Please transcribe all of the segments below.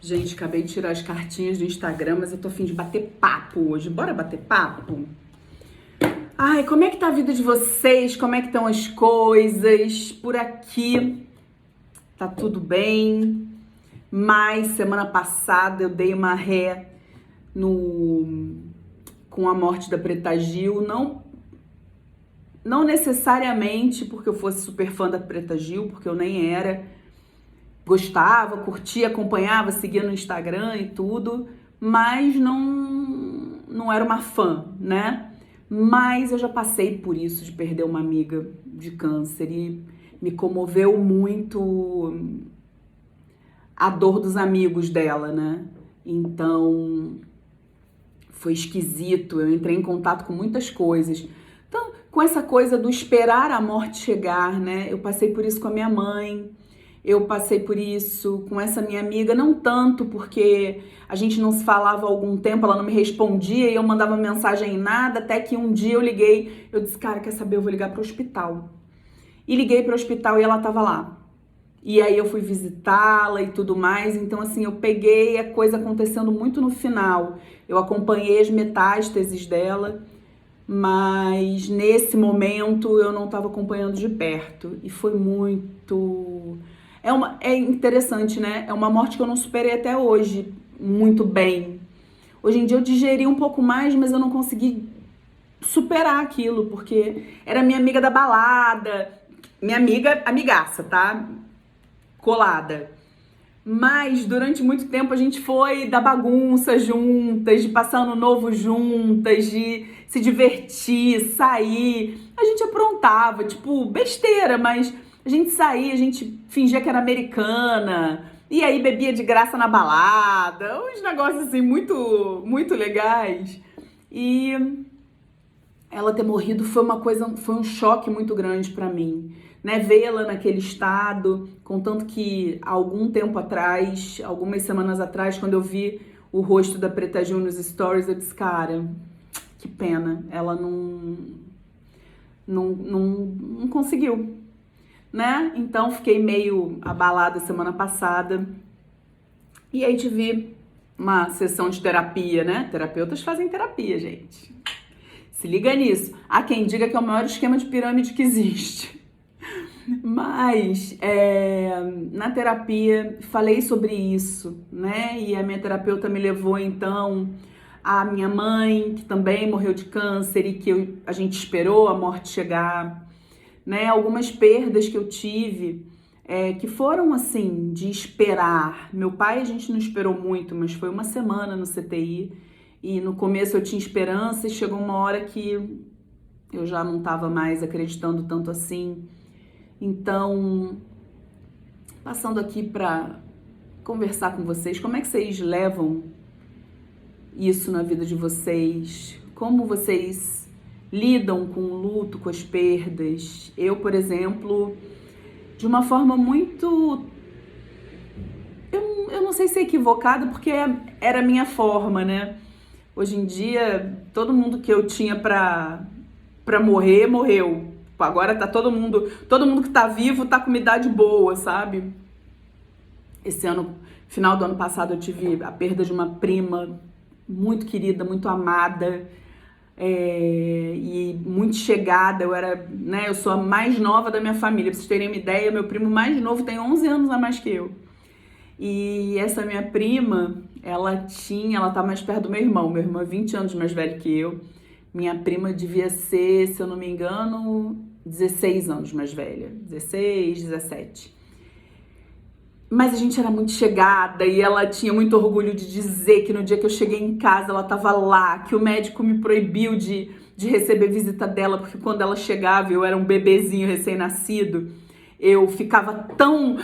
Gente, acabei de tirar as cartinhas do Instagram, mas eu tô a fim de bater papo hoje. Bora bater papo? Ai, como é que tá a vida de vocês? Como é que estão as coisas? Por aqui tá tudo bem, mas semana passada eu dei uma ré no com a morte da Preta Gil, não necessariamente porque eu fosse super fã da Preta Gil, porque eu nem era. Gostava, curtia, acompanhava, seguia no Instagram e tudo, mas não era uma fã, né? Mas eu já passei por isso de perder uma amiga de câncer e me comoveu muito a dor dos amigos dela, né? Então foi esquisito, eu entrei em contato com muitas coisas. Então, com essa coisa do esperar a morte chegar, né? Eu passei por isso com a minha mãe. Eu passei por isso com essa minha amiga, não tanto porque a gente não se falava há algum tempo, ela não me respondia e eu mandava mensagem em nada, até que um dia eu liguei, eu disse, cara, quer saber, eu vou ligar para o hospital. E liguei para o hospital e ela tava lá. E aí eu fui visitá-la e tudo mais, então assim, eu peguei a coisa acontecendo muito no final. Eu acompanhei as metástases dela, mas nesse momento eu não estava acompanhando de perto. E foi muito... É interessante, né? É uma morte que eu não superei até hoje muito bem. Hoje em dia eu digeri um pouco mais, mas eu não consegui superar aquilo, porque era minha amiga da balada, minha amiga, amigaça, tá? Colada. Mas durante muito tempo a gente foi da bagunça juntas, de passar ano novo juntas, de se divertir, sair. A gente aprontava, tipo, besteira, mas a gente saía, a gente fingia que era americana, e aí bebia de graça na balada, uns negócios assim muito, muito legais. E ela ter morrido foi uma coisa, foi um choque muito grande pra mim, né? Vê-la naquele estado, contanto que algum tempo atrás, algumas semanas atrás, quando eu vi o rosto da Preta Gil nos stories, eu disse, cara, que pena, ela não conseguiu, né? Então fiquei meio abalada semana passada e aí tive uma sessão de terapia, né? Terapeutas fazem terapia, gente. Se liga nisso. Há quem diga que é o maior esquema de pirâmide que existe. Mas na terapia falei sobre isso, né? E a minha terapeuta me levou então a minha mãe, que também morreu de câncer e que a gente esperou a morte chegar, né? Algumas perdas que eu tive, que foram assim, de esperar. Meu pai a gente não esperou muito, mas foi uma semana no CTI. E no começo eu tinha esperança e chegou uma hora que eu já não estava mais acreditando tanto assim. Então, passando aqui para conversar com vocês, como é que vocês levam isso na vida de vocês? Como vocês lidam com o luto, com as perdas? Eu, por exemplo, de uma forma muito... Eu não sei se é equivocada, porque era a minha forma, né? Hoje em dia, todo mundo que eu tinha pra morrer, morreu. Agora tá todo mundo que tá vivo tá com uma idade boa, sabe? Esse ano, final do ano passado, eu tive a perda de uma prima muito querida, muito amada, e muito chegada. Eu sou a mais nova da minha família. Pra vocês terem uma ideia, meu primo mais novo tem 11 anos a mais que eu. E essa minha prima, ela tá mais perto do meu irmão é 20 anos mais velho que eu. Minha prima devia ser, se eu não me engano, 16 anos mais velha, 16, 17. Mas a gente era muito chegada e ela tinha muito orgulho de dizer que no dia que eu cheguei em casa ela tava lá, que o médico me proibiu de receber visita dela, porque quando ela chegava, eu era um bebezinho recém-nascido, eu ficava tão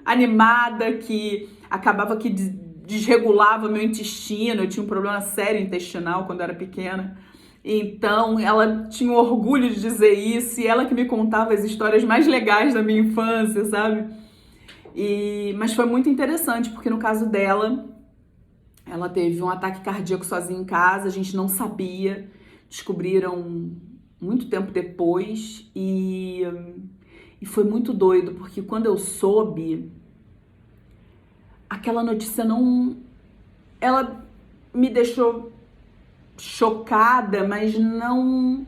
animada que acabava que desregulava meu intestino. Eu tinha um problema sério intestinal quando eu era pequena. Então ela tinha um orgulho de dizer isso e ela que me contava as histórias mais legais da minha infância, sabe? Mas foi muito interessante porque no caso dela, ela teve um ataque cardíaco sozinha em casa, a gente não sabia, descobriram muito tempo depois e foi muito doido, porque quando eu soube, aquela notícia não... Ela me deixou chocada, mas não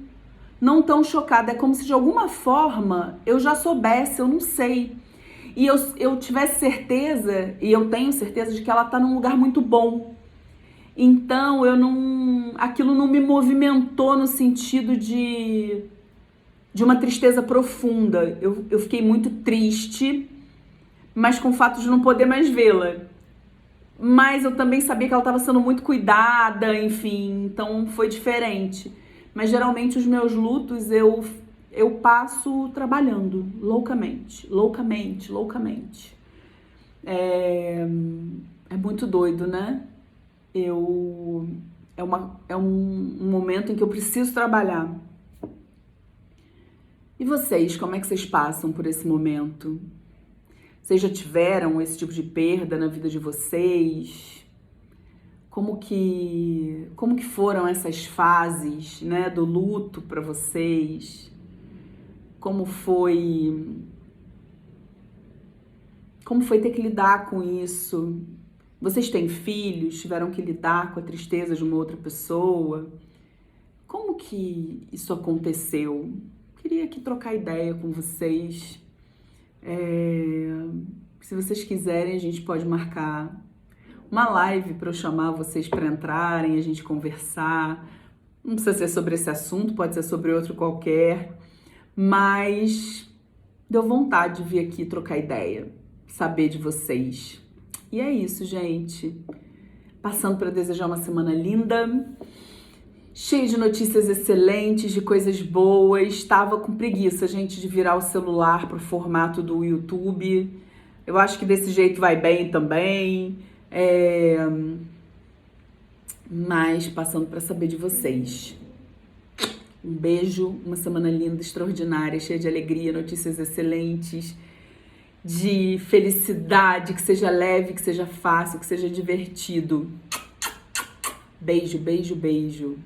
tão chocada. É como se de alguma forma eu já soubesse, eu não sei. E eu tivesse certeza, e eu tenho certeza de que ela tá num lugar muito bom. Então aquilo não me movimentou no sentido de uma tristeza profunda. Eu fiquei muito triste, mas com o fato de não poder mais vê-la. Mas eu também sabia que ela estava sendo muito cuidada, enfim, então foi diferente. Mas geralmente os meus lutos eu passo trabalhando loucamente. É muito doido, né? É um momento em que eu preciso trabalhar. E vocês, como é que vocês passam por esse momento? Vocês já tiveram esse tipo de perda na vida de vocês? Como que foram essas fases, né, do luto para vocês? Como foi ter que lidar com isso? Vocês têm filhos, tiveram que lidar com a tristeza de uma outra pessoa? Como que isso aconteceu? Queria aqui trocar ideia com vocês. Se vocês quiserem, a gente pode marcar uma live para eu chamar vocês para entrarem, a gente conversar. Não precisa ser sobre esse assunto, pode ser sobre outro qualquer, mas deu vontade de vir aqui trocar ideia, saber de vocês. E é isso, gente. Passando para desejar uma semana linda, cheia de notícias excelentes, de coisas boas. Estava com preguiça, gente, de virar o celular pro formato do YouTube. Eu acho que desse jeito vai bem também. Mas passando para saber de vocês. Um beijo, uma semana linda, extraordinária, cheia de alegria, notícias excelentes, de felicidade, que seja leve, que seja fácil, que seja divertido. Beijo, beijo, beijo.